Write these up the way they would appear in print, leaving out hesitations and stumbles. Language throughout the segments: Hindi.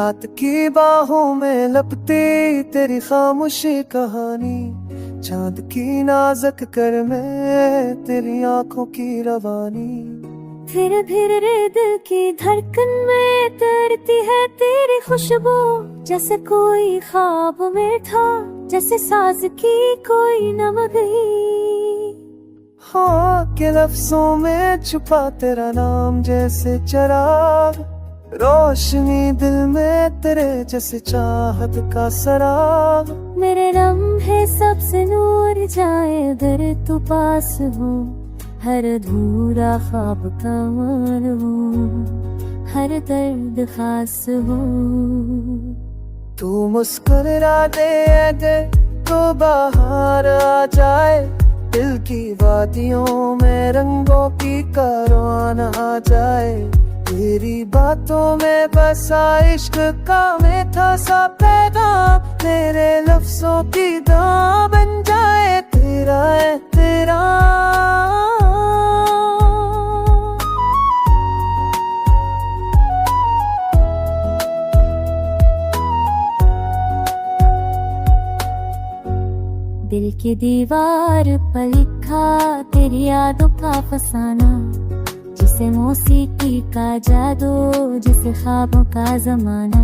रात की बाहों में लपटी तेरी खामोशी कहानी, चांद की नाज़ुक कर में तेरी आंखों की रवानी। धीरे धीरे दिल की धड़कन में तैरती है तेरी खुशबू, जैसे कोई ख्वाब में था, जैसे साज की कोई नगही। हाँ के लफ्जों में छुपा तेरा नाम जैसे चिराग, रोशनी दिल में तेरे जैसे चाहत का सराग। मेरे लम्हे सबसे नूर जाए अगर तू पास हो, हर अधूरा ख्वाब का मान हो, हर दर्द खास हो। तू मुस्कुरा दे अगर तो बाहर आ जाए, दिल की वादियों में रंगों की कारवान आ जाए। तेरी बातों में बसा इश्क का मीठा सा पैगाम, मेरे लफ्जों की दां बन जाए तेरा है तेरा। दिल की दीवार पर लिखा तेरी यादों का फसाना, जिसे मौसीकी का जादू, जिसे ख्वाबों का जमाना।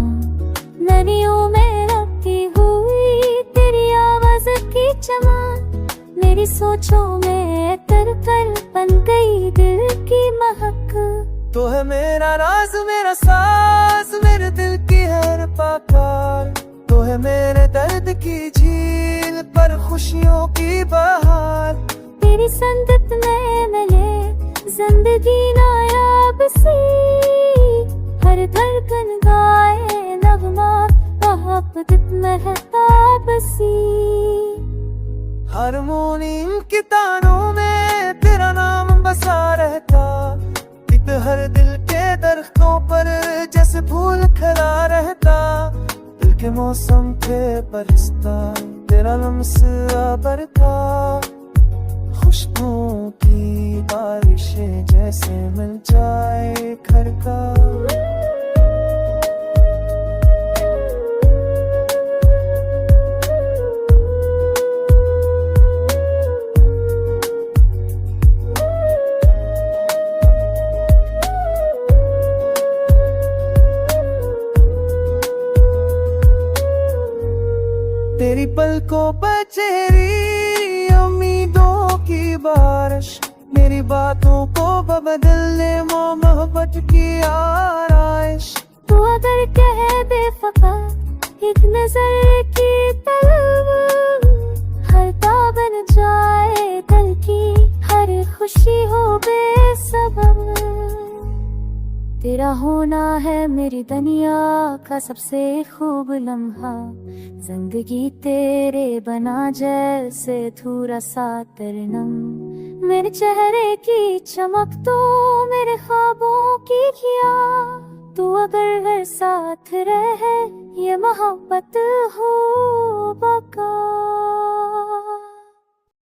नदियों में रखती हुई तेरी आवाज की चमन, मेरी सोचों में तर कर बन गई दिल की महक। तो है मेरा राज मेरा साज, मेरे दिल की हर पुकार। तो है मेरे दर्द की झील पर खुशियों की बहार। तेरी संगत में मिले जिंदगी नायाब सी, हर धड़कन गाए नगमा मोहब्बत महताब सी। हारमोनियम की तारों में तेरा नाम बसा रहता, इत हर दिल के दरख्तों पर जैसे फूल खिला रहता। दिल के मौसम पे बरसता तेरा लम्स आबर था, खुशबुओं की बारिशें जैसे मिल जाए घर का। तेरी पलकों पर चेहरी उम्मीदों की बारिश, मेरी बातों को बदलने मोहब्बत की आराइश। तू अगर कह बेवफा एक नजर की तलब, हर ताब बन जाए दिल की, हर खुशी हो बेसबब। तेरा होना है मेरी दुनिया का सबसे खूब लम्हा, जिंदगी तेरे बना जैसे थोड़ा सा तरनम। मेरे चेहरे की चमक तो मेरे ख्वाबों की किया, तू अगर हर साथ रहे ये मोहब्बत हो बका।